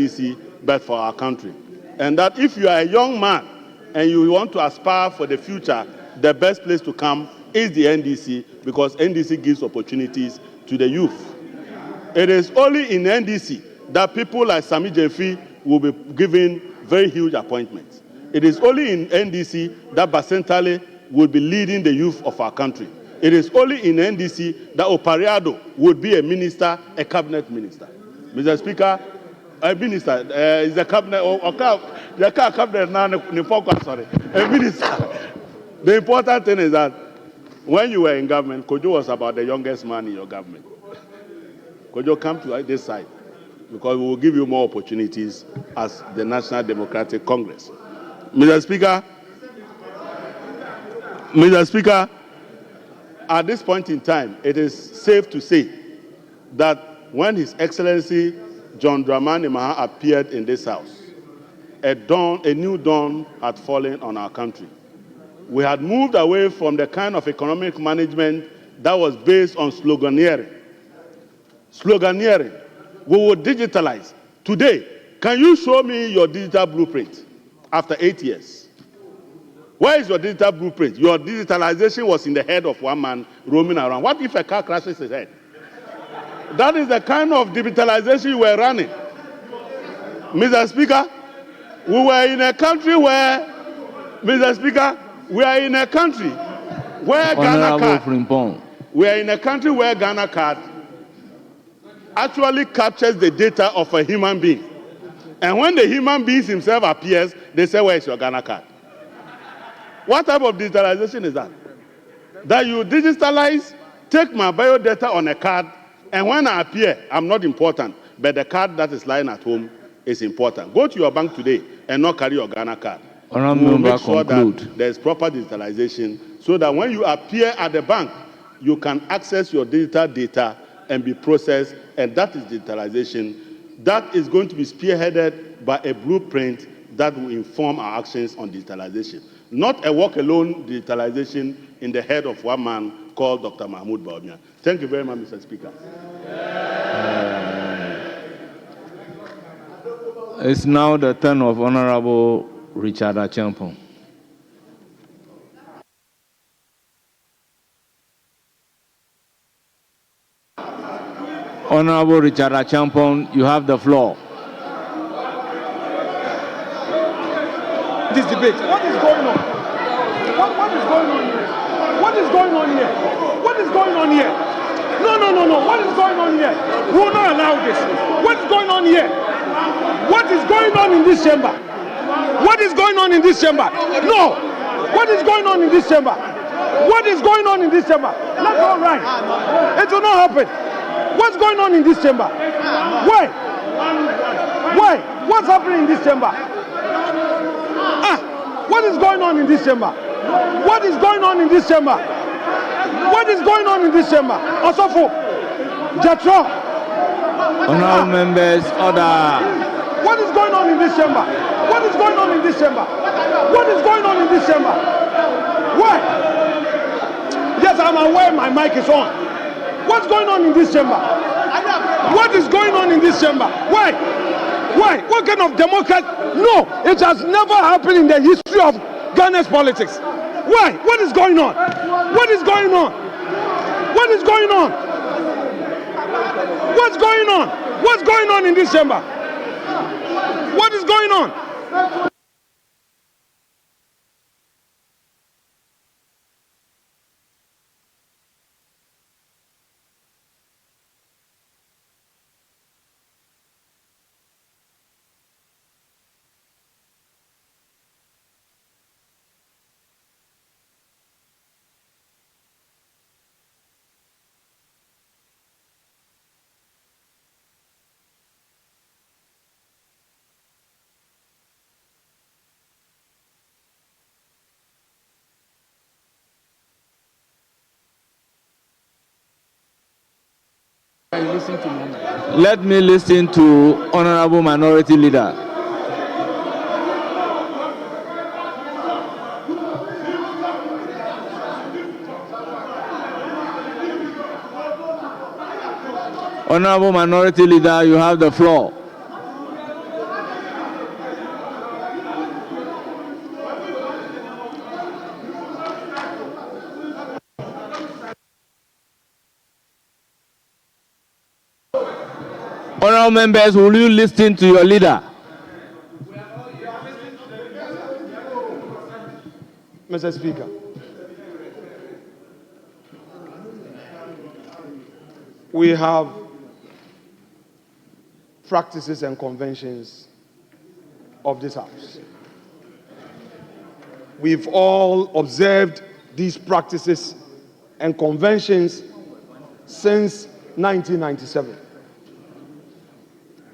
NDC, but for our country. And that if you are a young man and you want to aspire for the future, the best place to come is the NDC, because NDC gives opportunities to the youth. It is only in NDC that people like Sami Jefi will be given very huge appointments. It is only in NDC that Basentale will be leading the youth of our country. It is only in NDC that Opariado would be a minister, a cabinet minister. Mr. Speaker, a minister is a cabinet, the cabinet now, sorry, a minister. The important thing is that when you were in government, Kojo was about the youngest man in your government. Kojo, come to this side, because we will give you more opportunities as the National Democratic Congress. Mr. Speaker, at this point in time, it is safe to say that when His Excellency John Dramani Mahama appeared in this house, a new dawn had fallen on our country. We had moved away from the kind of economic management that was based on sloganeering. We will digitalize. Today, can you show me your digital blueprint after 8 years? Where is your digital blueprint? Your digitalization was in the head of one man roaming around. What if a car crashes his head? That is the kind of digitalization you were running. Mr. Speaker, we were in a country where, Mr. Speaker, we are in a country where Ghana card actually captures the data of a human being. And when the human being himself appears, they say, where is your Ghana card? What type of digitalization is that? That you digitalize, take my biodata on a card, and when I appear, I'm not important, but the card that is lying at home is important. Go to your bank today and not carry your Ghana card. We'll make sure that there's proper digitalization, so that when you appear at the bank, you can access your digital data and be processed, and that is digitalization. That is going to be spearheaded by a blueprint that will inform our actions on digitalization. Not a walk-alone digitalization in the head of one man called Dr. Mahmoud Bawumia. Thank you very much, Mr. Speaker. It's now the turn of Honorable Richard Acheampong. Honorable Richard Acheampong, you have the floor. This debate. What is going on? What is going on here? What is going on here? What is going on here? No. What is going on here? We will not allow this. What is going on here? What is going on in this chamber? What is going on in this chamber? No. What is going on in this chamber? What is going on in this chamber? That's all right. It will not happen. What's going on in this chamber? Why? What's happening in this chamber? What is going on in this chamber? What is going on in this chamber? What is going on in this chamber? Osofo, Jatro. Honorable members, order. What is going on in this chamber? What is going on in this chamber? What is going on in this chamber? Why? Yes, I'm aware my mic is on. What's going on in this chamber? What is going on in this chamber? Why? What kind of democrat? No, it has never happened in the history of Ghana's politics. Why? What is going on? What is going on? What is going on? What's going on? What's going on in this chamber? What is going on? Let me listen to Honorable Minority Leader. Honorable Minority Leader, you have the floor. Honorable members, will you listen to your leader? Mr. Speaker, we have practices and conventions of this House. We've all observed these practices and conventions since 1997.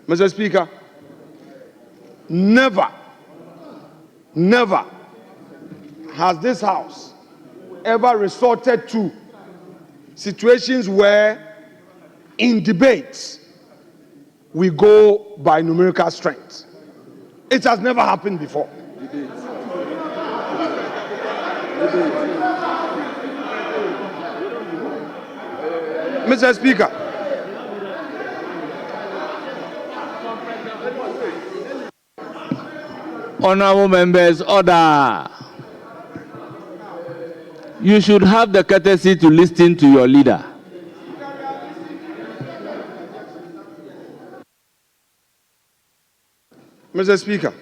Mr. Speaker, never has this House ever resorted to situations where in debates we go by numerical strength. It has never happened before. Mr. Speaker, Honorable members, order. You should have the courtesy to listen to your leader. Mr. Speaker,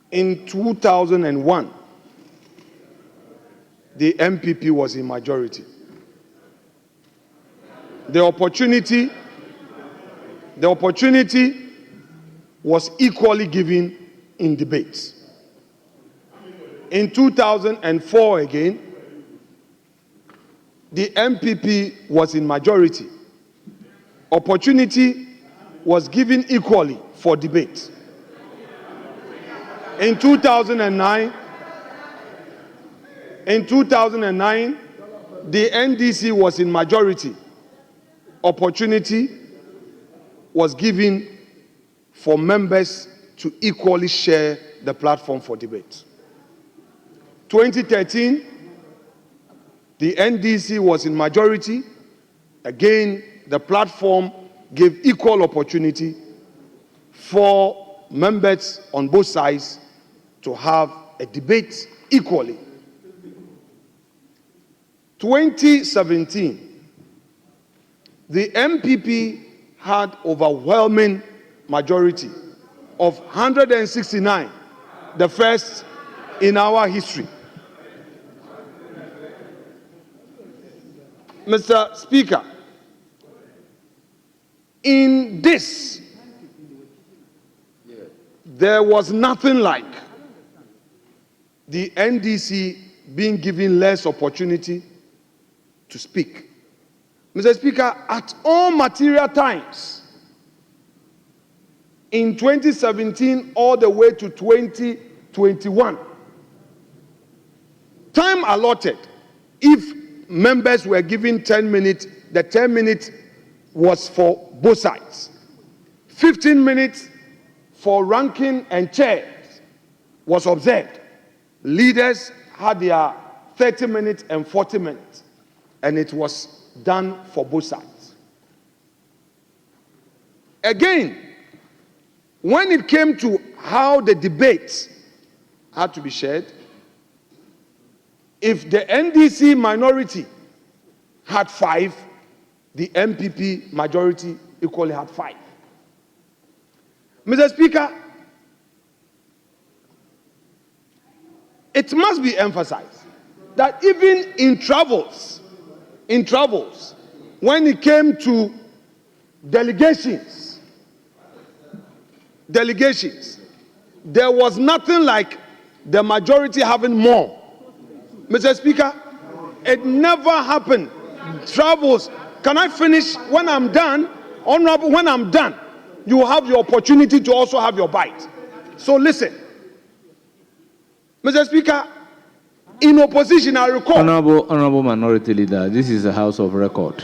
in 2001, the MPP was in majority. The opportunity was equally given in debates. In 2004 again, the MPP was in majority. Opportunity was given equally for debate. In 2009, the NDC was in majority. Opportunity was given for members to equally share the platform for debate. 2013, the NDC was in majority. Again, the platform gave equal opportunity for members on both sides to have a debate equally. 2017, the MPP had overwhelming majority of 169, the first in our history. Mr. Speaker, in this, there was nothing like the NDC being given less opportunity to speak. Mr. Speaker, at all material times, in 2017 all the way to 2021, time allotted, if members were given 10 minutes, the 10 minutes was for both sides. 15 minutes for ranking and chairs was observed. Leaders had their 30 minutes and 40 minutes, and it was done for both sides. Again, when it came to how the debates had to be shared, if the NDC minority had 5, the MPP majority equally had 5. Mr. Speaker, it must be emphasized that even in travels, when it came to delegations, there was nothing like the majority having more. Mr. Speaker, it never happened. Travels, can I finish? When I'm done, Honorable, when I'm done, you have your opportunity to also have your bite. So listen, Mr. Speaker, in opposition, I recall. Honorable Minority Leader, this is a House of record.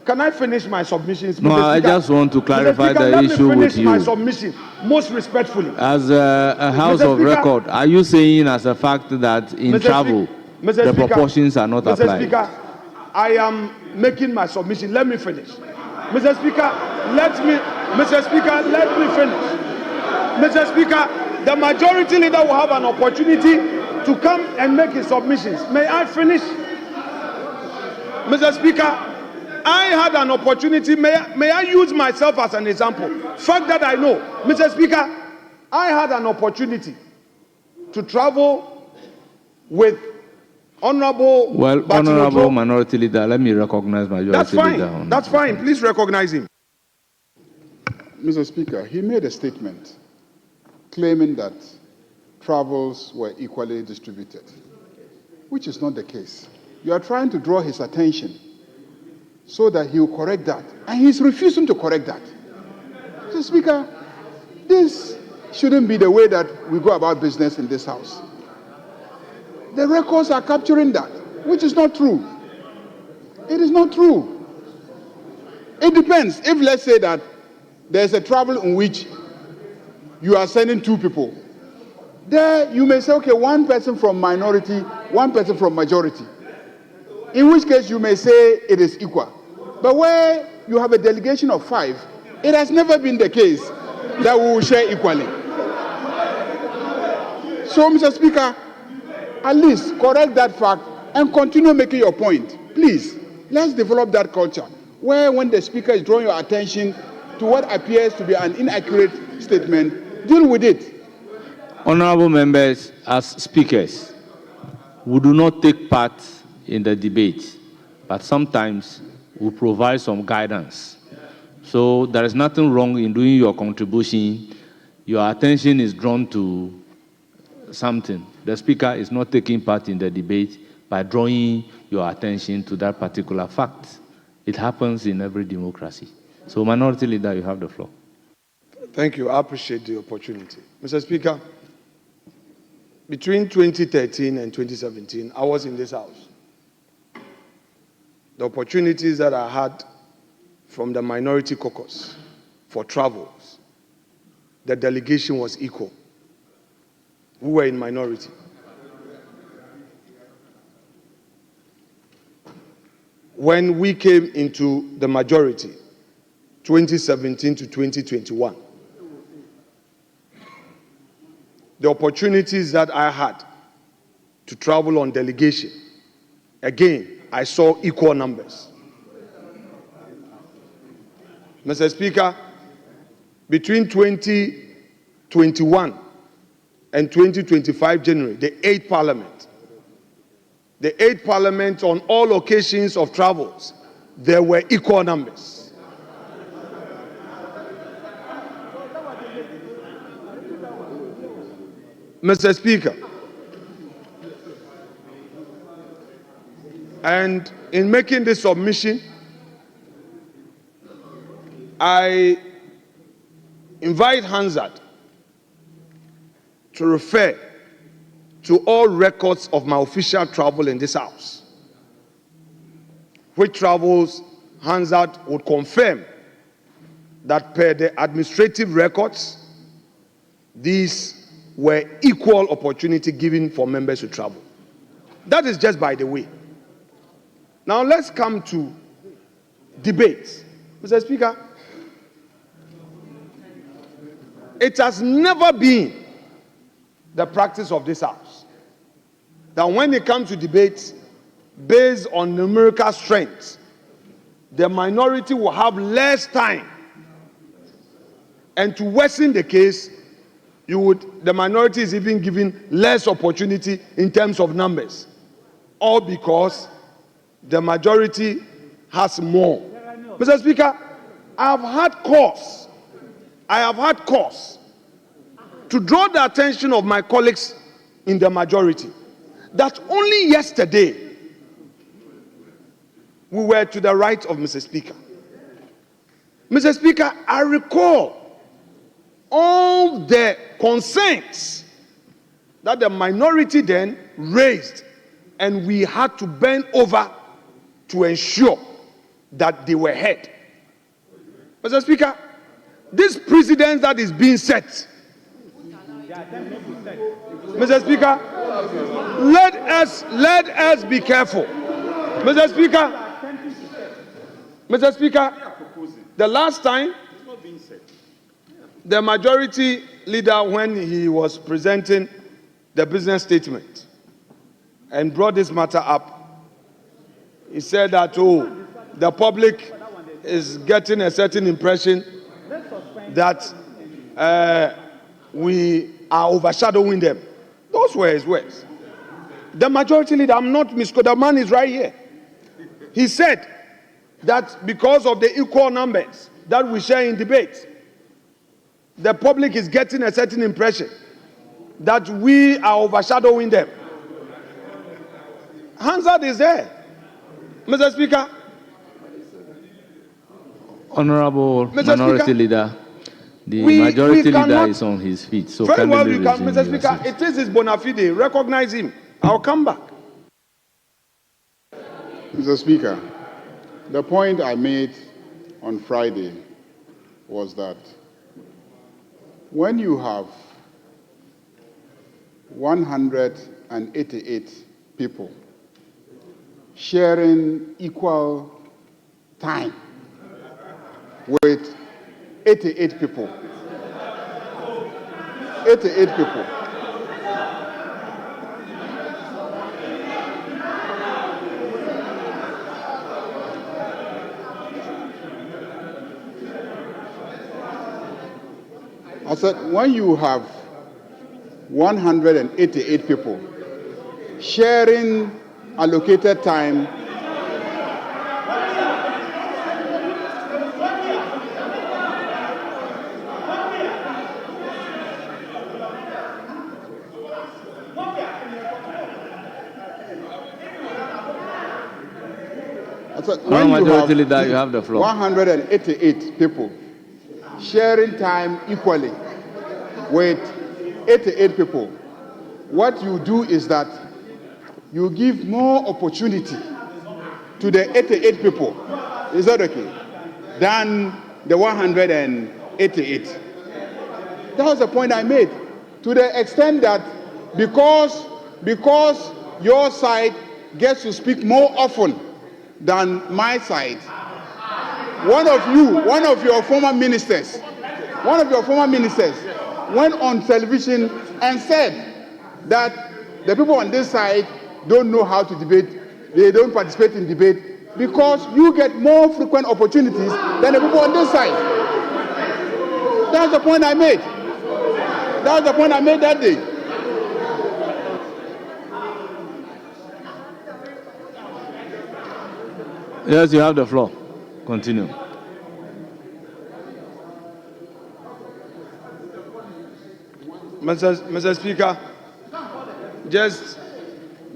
Can I finish my submissions? No, I just want to clarify the issue with you. Let me finish my submission, most respectfully. As a House of record, are you saying as a fact that in travel, the proportions are not applied? Mr. Speaker, I am making my submission. Let me finish. Mr. Speaker, let me finish. Mr. Speaker, the majority leader will have an opportunity to come and make his submissions. May I finish? Mr. Speaker, I had an opportunity. May I use myself as an example? Fact that I know. Mr. Speaker, I had an opportunity to travel with Honorable Honorable Minority Leader, let me recognize Majority That's fine. Leader. That's fine. Please recognize him. Mr. Speaker, he made a statement claiming that travels were equally distributed, which is not the case. You are trying to draw his attention so that he will correct that, and he's refusing to correct that. Mr. Speaker, this shouldn't be the way that we go about business in this House. The records are capturing that, which is not true. It is not true. It depends. If, let's say, that there's a travel in which you are sending 2 people, there you may say, okay, 1 person from minority, 1 person from majority. In which case you may say it is equal. But where you have a delegation of 5, it has never been the case that we will share equally. So, Mr. Speaker, at least correct that fact and continue making your point. Please, let's develop that culture where when the Speaker is drawing your attention to what appears to be an inaccurate statement, deal with it. Honorable members, as speakers, we do not take part in the debate, but sometimes we provide some guidance. So there is nothing wrong in doing your contribution. Your attention is drawn to something. The Speaker is not taking part in the debate by drawing your attention to that particular fact. It happens in every democracy. So, Minority Leader, you have the floor. Thank you. I appreciate the opportunity. Mr. Speaker, between 2013 and 2017, I was in this House. The opportunities that I had from the Minority Caucus for travels, the delegation was equal. We were in minority. When we came into the majority, 2017 to 2021, the opportunities that I had to travel on delegation, again, I saw equal numbers. Mr. Speaker, between 2021 and 2025 January, the 8th Parliament on all occasions of travels, there were equal numbers. Mr. Speaker, and in making this submission, I invite Hansard to refer to all records of my official travel in this House, which travels Hansard would confirm that per the administrative records, these were equal opportunity given for members to travel. That is just by the way. Now let's come to debates. Mr. Speaker, it has never been the practice of this House that when it comes to debates based on numerical strength, the minority will have less time, and to worsen the case, the minority is even given less opportunity in terms of numbers, all because the majority has more. Mr. Speaker, I have had cause to draw the attention of my colleagues in the majority that only yesterday we were to the right of Mr. Speaker. Mr. Speaker, I recall all the concerns that the minority then raised, and we had to bend over to ensure that they were heard. Mr. Speaker, this precedent that is being set, Mr. Speaker, let us be careful. Mr. Speaker, the last time the majority leader, when he was presenting the business statement and brought this matter up, he said that, the public is getting a certain impression that we are overshadowing them. Those were his words. The majority leader, I'm not Misko, the man is right here. He said that because of the equal numbers that we share in debate, the public is getting a certain impression that we are overshadowing them. Hansard is there. Mr. Speaker. Honorable Mr. Minority Speaker, Leader, the we Majority Leader cannot- is on his feet. So Very well, kindly you can, resume Mr. your Speaker. seat. It is his bona fide. Recognize him. I'll come back. Mr. Speaker, the point I made on Friday was that when you have 188 people sharing equal time with 88 people, 88 people, I said, when you have 188 people sharing allocated time when you Majority Leader, you have the floor. 188 people sharing time equally with 88 people, what you do is that you give more opportunity to the 88 people, is that okay, than the 188. That was the point I made, to the extent that because your side gets to speak more often than my side, one of your former ministers went on television and said that the people on this side don't know how to debate, they don't participate in debate because you get more frequent opportunities than the people on this side. That's the point I made. That's the point I made that day. Yes, you have the floor. Continue. Mr. Speaker, just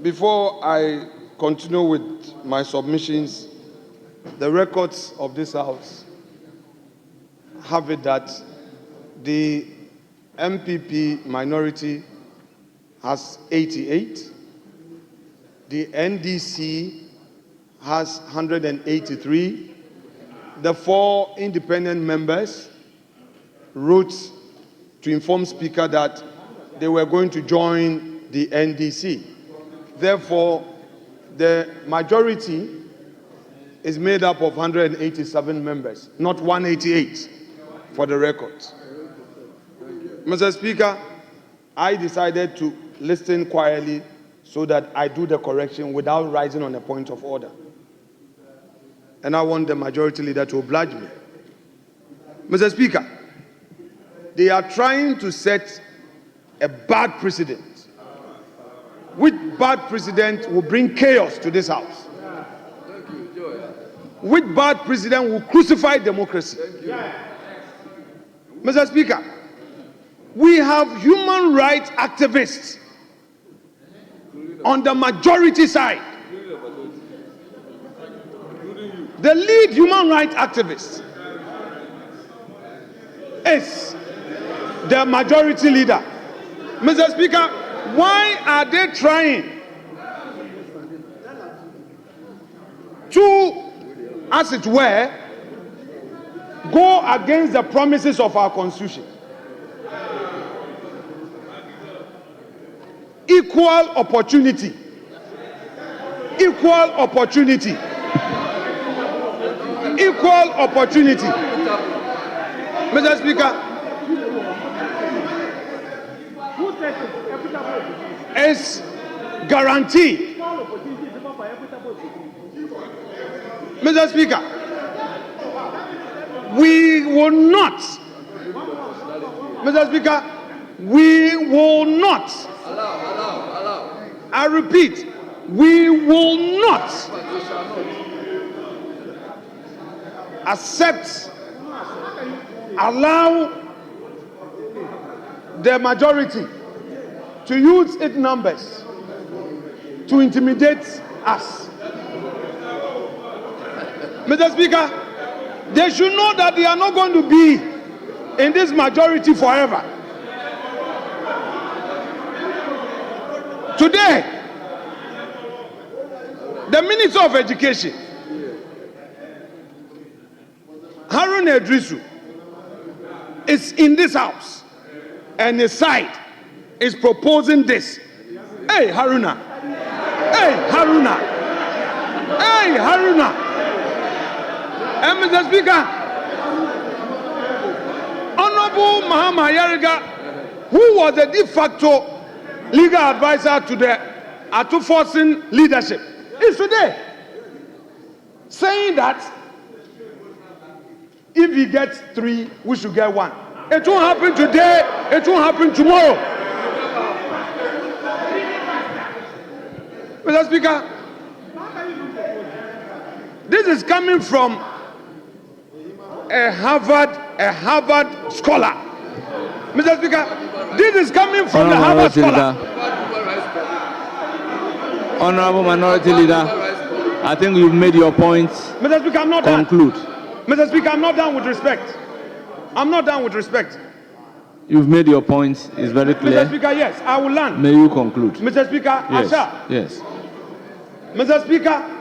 before I continue with my submissions, the records of this House have it that the MPP minority has 88, the NDC has 183, the 4 independent members wrote to inform Speaker that they were going to join the NDC. Therefore, the majority is made up of 187 members, not 188, for the record. Mr. Speaker, I decided to listen quietly so that I do the correction without rising on a point of order. And I want the majority leader to oblige me. Mr. Speaker, they are trying to set a bad precedent, which bad precedent will bring chaos to this House, which bad precedent will crucify democracy. Mr. Speaker, we have human rights activists on the majority side. The lead human rights activist is the majority leader. Mr. Speaker, why are they trying to, as it were, go against the promises of our Constitution? Equal opportunity. Equal opportunity. Equal opportunity. Mr. Speaker, is guaranteed. Mr. Speaker, we will not. Mr. Speaker, we will not. I repeat, we will not accept, allow the majority to use its numbers to intimidate us. Mr. Speaker, they should know that they are not going to be in this majority forever. Today, the Minister of Education, Haruna Idrisu, is in this house, and his side is proposing this. Hey, Haruna. Hey, Haruna. Hey, Haruna. And Mr. Speaker, Honorable Mahama Yariga, who was the de facto legal advisor to the Atuforsin leadership, is today saying that if he gets 3, we should get 1. It won't happen today, it won't happen tomorrow. Mr. Speaker, this is coming from a Harvard scholar. Mr. Speaker, this is coming from the Harvard scholar. Honorable Minority Leader, I think you've made your point. Mr. Speaker, I'm not Conclude. done. Mr. Speaker, I'm not done with respect. I'm not done with respect. You've made your point. It's very clear. Mr. Speaker, yes, I will land. May you conclude. Mr. Speaker, Yes. Asha. Yes. Mr. Speaker,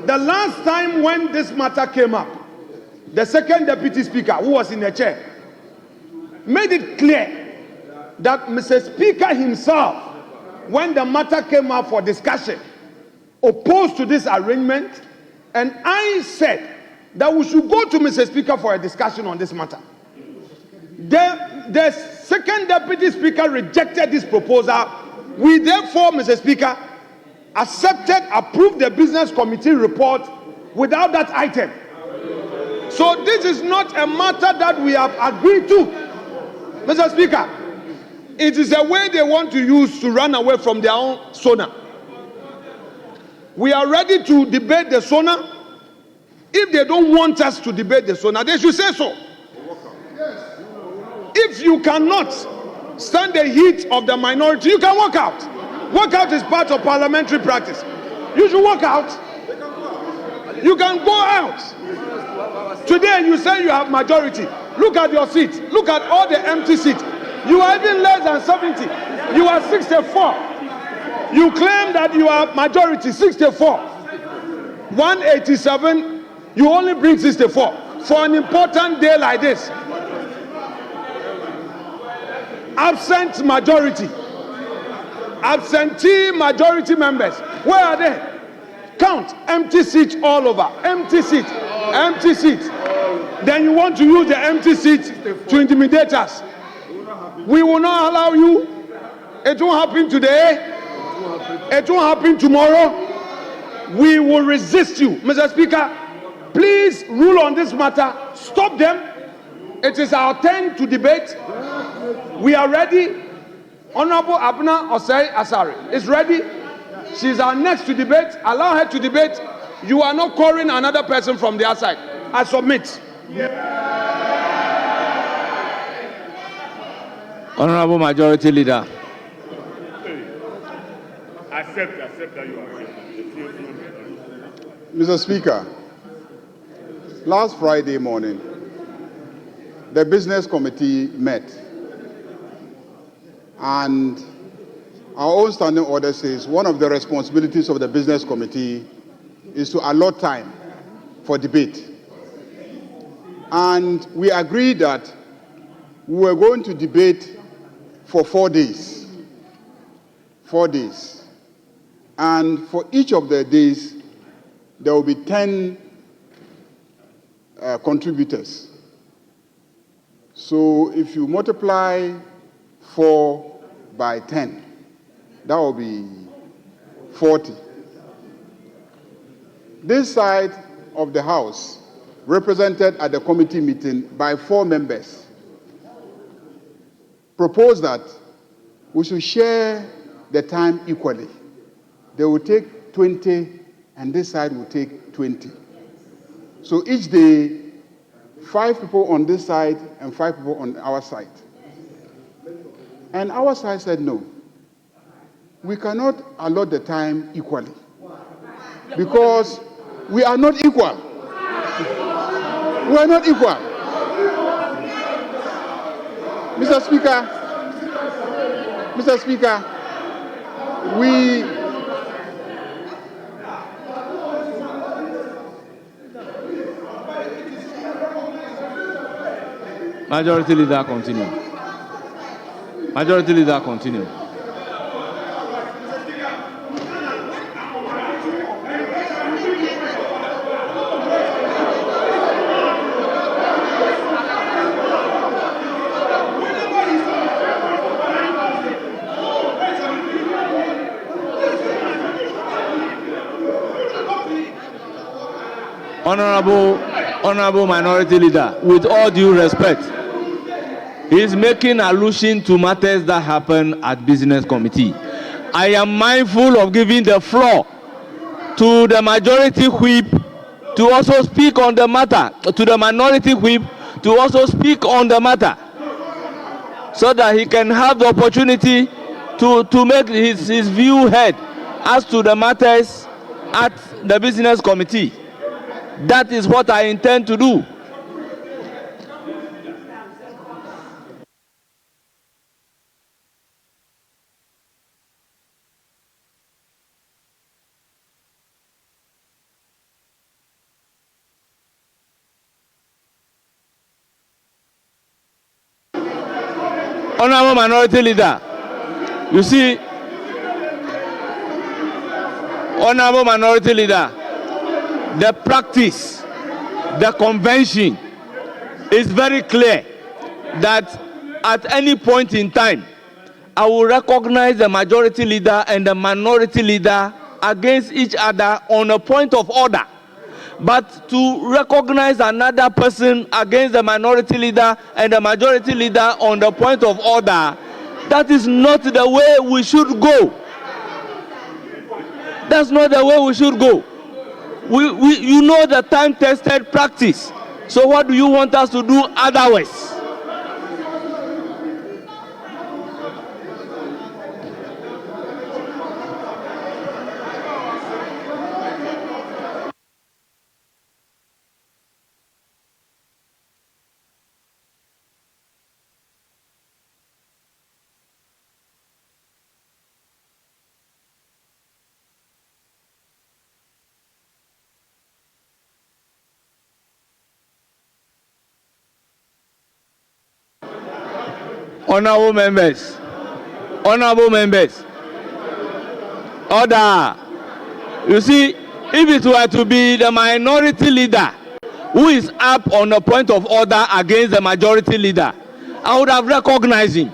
the last time when this matter came up, the second deputy speaker, who was in the chair, made it clear that Mr. Speaker himself, when the matter came up for discussion, opposed to this arrangement, and I said that we should go to Mr. Speaker for a discussion on this matter. The second deputy speaker rejected this proposal. We therefore, Mr. Speaker, approved the business committee report without that item. So this is not a matter that we have agreed to. Mr. Speaker, it is a way they want to use to run away from their own SONA. We are ready to debate the SONA. If they don't want us to debate the SONA, they should say so. If you cannot stand the heat of the minority, you can walk out. Walk out is part of parliamentary practice. You should walk out. You can go out. Today you say you have majority. Look at your seat. Look at all the empty seats. You are even less than 70. You are 64. You claim that you are majority, 64. 187, you only bring 64 for an important day like this. Absent majority. Absentee majority members. Where are they? Count. Empty seats all over. Empty seat. Empty seat. Then you want to use the empty seat to intimidate us. We will not allow you. It won't happen today. It won't happen tomorrow. We will resist you. Mr. Speaker, please rule on this matter. Stop them. It is our turn to debate. We are ready. Honorable Abna Osei Asare is ready. She is our next to debate. Allow her to debate. You are not calling another person from the outside. I submit. Honorable Majority Leader. Accept that you are right. Mr. Speaker, last Friday morning, the business committee met, and our own standing order says one of the responsibilities of the business committee is to allot time for debate. And we agreed that we were going to debate for 4 days. 4 days. And for each of the days, there will be 10 contributors. So if you multiply 4 by 10, that will be 40. this side of the House, represented at the committee meeting by 4 members, proposed that we should share the time equally. They will take 20, and this side will take 20. So each day, 5 people on this side and 5 people on our side. And our side said no. We cannot allot the time equally because we are not equal. We are not equal. Mr. Speaker, we Majority Leader, continue. Majority Leader, continue. Honorable Minority Leader, with all due respect, he is making allusion to matters that happen at Business Committee. I am mindful of giving the floor to the Majority Whip to also speak on the matter, to the Minority Whip to also speak on the matter, so that he can have the opportunity to make his view heard as to the matters at the Business Committee. That is what I intend to do. Honorable Minority Leader, you see, Honorable Minority Leader, the practice, the convention is very clear that at any point in time, I will recognize the Majority Leader and the Minority Leader against each other on a point of order. But to recognize another person against the Minority Leader and the Majority Leader on the point of order, that is not the way we should go. That's not the way we should go. You know the time-tested practice. So what do you want us to do otherwise? Honorable members, order. You see, if it were to be the Minority Leader who is up on a point of order against the Majority Leader, I would have recognized him.